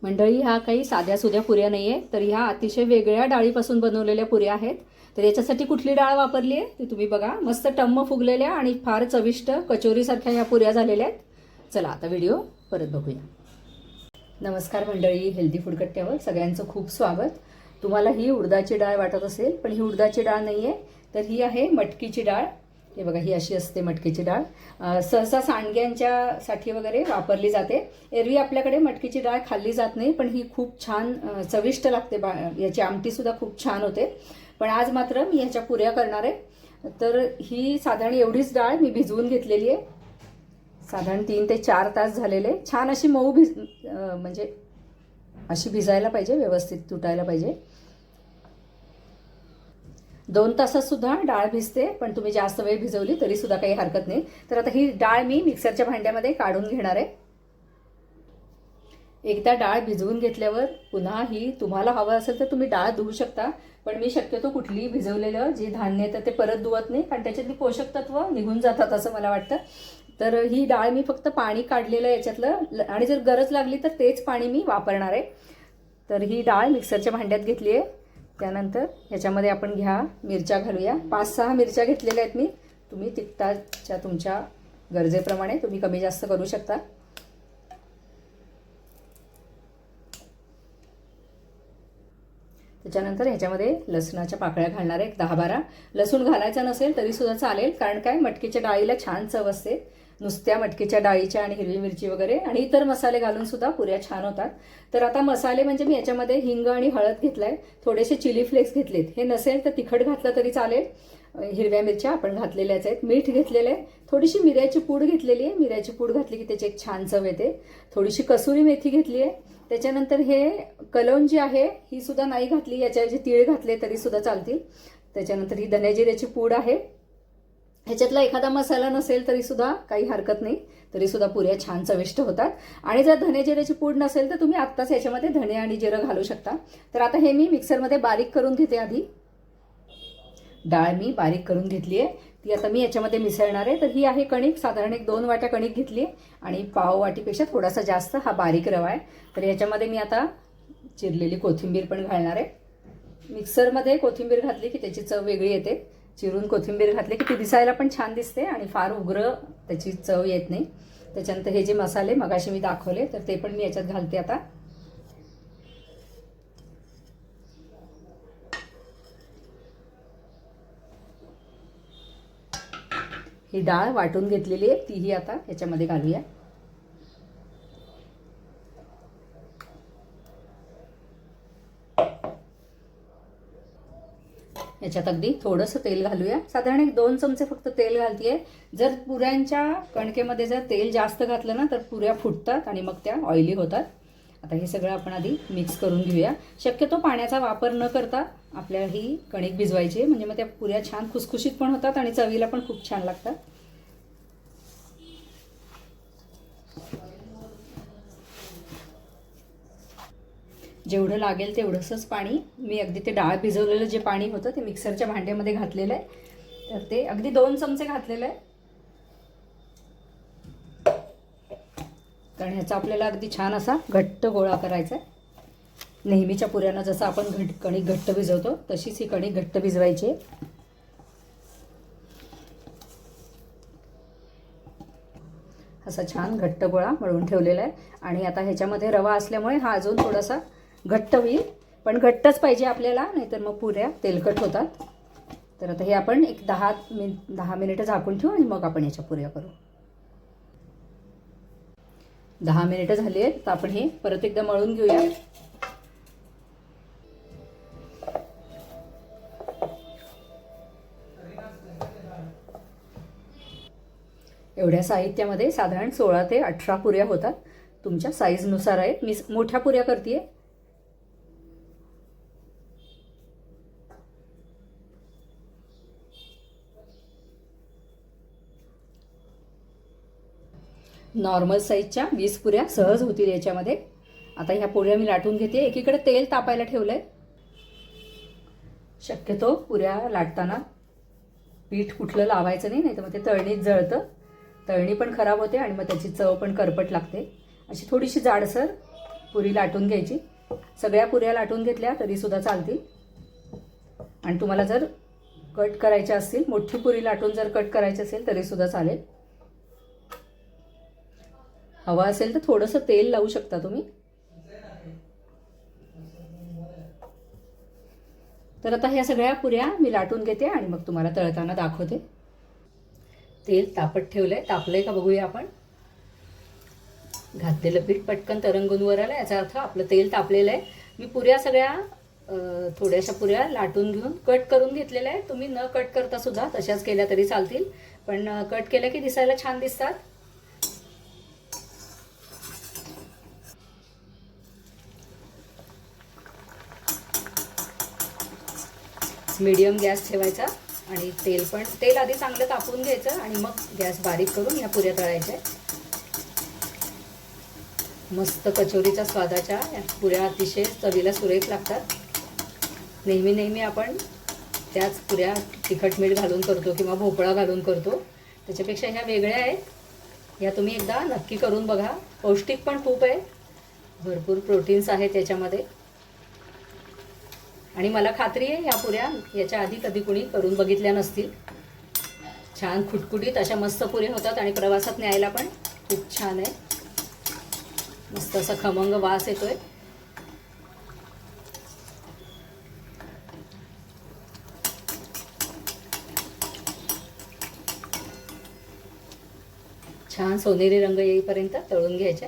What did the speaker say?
मंडळी, ह्या काही साध्या सुध्या पुऱ्या नाही आहे, तर ह्या अतिशय वेगळ्या डाळीपासून बनवलेल्या पुऱ्या आहेत. तर याच्यासाठी कुठली डाळ वापरली आहे ती तुम्ही बघा. मस्त टम्म फुगलेल्या आणि फार चविष्ट कचोरीसारख्या ह्या पुऱ्या झालेल्या आहेत. चला आता व्हिडिओ परत बघूया. नमस्कार मंडळी, हेल्दी फूड कट्ट्यावर सगळ्यांचं खूप स्वागत. तुम्हाला ही उडदाची डाळ वाटत असेल, पण ही उडदाची डाळ नाही आहे, तर ही आहे मटकीची डाळ. हे बघा, ही अशी असते मटकीची डाळ. सहसा सांडग्यांच्यासाठी वगैरे वापरली जाते. एरवी आपल्याकडे मटकीची डाळ खाल्ली जात नाही, पण ही खूप छान चविष्ट लागते. याची आमटीसुद्धा खूप छान होते. पण आज मात्र मी ह्याच्या पुऱ्या करणार आहे. तर ही साधारण एवढीच डाळ मी भिजवून घेतलेली आहे. साधारण 3 ते 4 तास झालेले. छान अशी मऊ म्हणजे अशी भिजायला पाहिजे, व्यवस्थित तुटायला पाहिजे. 2 तासात सुद्धा डाळ भिजते, पण तुम्ही जास्त वेळ भिजवली तरी सुद्धा काही हरकत नाही. तर आता ही डाळ मी मिक्सरच्या भांड्यामध्ये काढून घेणार आहे. एकदा डाळ भिजवून घेतल्यावर पुन्हा ही तुम्हाला हवं असेल तर तुम्ही डाळ धुवू शकता, पण मी शक्यतो कुठलीही भिजवलेलं जे धान्य येतं ते परत धुवत नाही, कारण त्याच्यातली पोषक तत्व निघून जातात असं मला वाटतं. तर ही डाळ मी फक्त पाणी काढलेलं याच्यातलं, आणि जर गरज लागली तर तेच पाणी मी वापरणार आहे. तर ही डाळ मिक्सरच्या भांड्यात घेतली आहे. त्यानंतर ह्याच्यामध्ये आपण मिरच्या घालूया. 5-6 मिरच्या घेतलेल्या आहेत मी. तुम्ही तिखटाच्या तुमच्या गरजेप्रमाणे तुम्ही कमी जास्त करू शकता. त्याच्यानंतर ह्याच्यामध्ये लसणाच्या पाकळ्या घालणार आहे, 10-12. लसूण घालायचा नसेल तरी सुद्धा चालेल, कारण काय मटकीच्या डाळीला छान चव असते. नुसत्या मटकीच्या डाळीच्या आणि हिरवी मिरची वगैरे आणि इतर मसाले घालून सुद्धा पुऱ्या छान होतात. तर आता मसाले म्हणजे मी याच्यामध्ये हिंग आणि हळद घेतलाय, थोडेसे चिली फ्लेक्स घेतलेत. हे नसेल तर तिखट घातलं तरी चालेल. हिरव्या मिरच्या आपण घातलेल्याच आहेत. मीठ घेतलेलं आहे. थोडीशी मिऱ्याची पूड घेतलेली आहे. मिऱ्याची पूड घातली की त्याची एक छान चव येते. थोडीशी कसुरी मेथी घेतली आहे. त्याच्यानंतर हे कलौंजी आहे, ही सुद्धा नाही घातली, याच्याऐवजी तीळ घातले तरी सुद्धा चालतील. त्याच्यानंतर ही धनेजिऱ्याची पूड आहे. ह्याच्यातला एखादा मसाला नसेल तरी सुद्धा काही हरकत नाही, तरी सुद्धा पुऱ्या छान चविष्ट होतात. आणि जर धनेजिऱ्याची पूड नसेल तर तुम्ही आत्ताच याच्यामध्ये धणे आणि जिरं घालू शकता. तर आता हे मी मिक्सरमध्ये बारीक करून घेते. आधी डाळ मी बारीक करून घेतली आहे, ती आता मी याच्यामध्ये मिसळणार आहे. तर ही आहे कणिक, साधारण 1-2 वाट्या कणिक घेतली आहे आणि पाव वाटीपेक्षा थोडासा जास्त हा बारीक रवा आहे. तर याच्यामध्ये मी आता चिरलेली कोथिंबीर पण घालणार आहे. मिक्सरमध्ये कोथिंबीर घातली की त्याची चव वेगळी येते. चिरून कोथिंबीर घातली की ती दिसायला पण छान दिसते आणि फार उग्र त्याची चव येत नाही. त्याच्यानंतर हे जे मसाले मगाशी मी दाखवले तर ते पण मी याच्यात घालते. आता ही डाळ वाटून घेतलेली आहे, तीही आता ह्याच्यामध्ये घालूया. याच्यात अगदी थोडंसं तेल घालूया. साधारण 1-2 चमचे फक्त तेल घालतीये. जर पुऱ्यांच्या कणकेमध्ये जर तेल जास्त घातलं ना तर पुऱ्या फुटतात आणि मग त्या ऑइली होतात. आता हे सगळं आपण आधी मिक्स करून घेऊया. शक्यतो पाण्याचा वापर न करता आपल्याला ही कणिक भिजवायची आहे, म्हणजे मग त्या पुऱ्या छान खुसखुशीत पण होतात आणि चवीला पण खूप छान लागतात. जेवढं लागेल तेवढंसंच पाणी मी अगदी ते डाळ भिजवलेलं जे पाणी होतं ते मिक्सरच्या भांड्यामध्ये घातलेलं आहे. तर ते अगदी 2 चमचे घातलेलं आहे, कारण ह्याचा आपल्याला अगदी छान असा घट्ट गोळा करायचा आहे. नेहमीच्या पुऱ्यांना जसं आपण कणिक घट्ट भिजवतो तशीच ही कणिक घट्ट भिजवायची आहे. असा छान घट्ट गोळा मळून ठेवलेला आहे. आणि आता ह्याच्यामध्ये रवा असल्यामुळे हा अजून थोडासा घट्ट होईल, पण घट्टच पाहिजे आपल्याला, नाहीतर मग पुऱ्या तेलकट होतात. तर आता हे आपण एक 10 मिनिटं झाकून ठेवू आणि मग आपण याच्या पुऱ्या करू. 10 मिनिटं झाली आहेत, तर आपण हे परत एकदा मळून घेऊया. एवढ्या साहित्यामध्ये साधारण 16 ते 18 पुऱ्या होतात. तुमच्या साईजनुसार आहे. मी मोठ्या पुऱ्या करते. नॉर्मल साईजच्या 20 पुऱ्या सहज होतील याच्यामध्ये. आता ह्या पुऱ्या मी लाटून घेते. एकीकडे तेल तापायला ठेवलंय. शक्यतो पुऱ्या लाटताना पीठ कुठलं लावायचं नाही, नाहीतर मग ते तळणीत जळतं. तळणी पण खराब होते आणि मग त्याची चव पण करपट लागते. अशी थोडीशी जाडसर पुरी लाटून घ्यायची. सगळ्या पुऱ्या लाटून घेतल्या तरीसुद्धा चालतील. आणि तुम्हाला जर कट करायच्या असतील, मोठी पुरी लाटून जर कट करायची असेल तरीसुद्धा चालेल. हवा असेल तर थोडंसं तेल लावू शकता तुम्ही. तर आता ह्या सगळ्या पुऱ्या मी लाटून घेते आणि मग तुम्हाला तळताना दाखवते. तेल तापत ठेवलंय. तापलंय का बघूया आपण. घातलेलं पीठ पटकन तरंगून वर आलं, याचा अर्थ आपलं तेल तापलेलं आहे. मी पुऱ्या सगळ्या थोड्याशा पुऱ्या लाटून घेऊन कट करून घेतलेल्या आहे. तुम्ही न कट करता सुद्धा तशाच केल्या तरी चालतील, पण कट केल्या की दिसायला छान दिसतात. मीडियम गॅस ठेवायचा आणि तेल आधी चांगलं तापवून घ्यायचं आणि मग गॅस बारीक करून या पुऱ्या तळायच्या. मस्त कचोरीच्या स्वादाच्या या पुऱ्या अतिशय चवीला सुरेख लागतात. नेहमी आपण त्याच पुऱ्या तिखट मीठ घालून करतो किंवा भोपळा घालून करतो, त्याच्यापेक्षा ह्या वेगळ्या आहेत. या तुम्ही एकदा नक्की करून बघा. पौष्टिक पण खूप आहे, भरपूर प्रोटीन्स आहेत याच्यामध्ये. आणि मला खात्री आहे ह्या पुऱ्या याच्या आधी कधी कुणी करून बघितल्या नसतील. छान खुटखुटीत अशा मस्त पुऱ्या होतात आणि प्रवासात न्यायला पण खूप छान आहे. मस्त असा खमंग वास येतोय. छान सोनेरी रंग येईपर्यंत तळून घ्यायचे.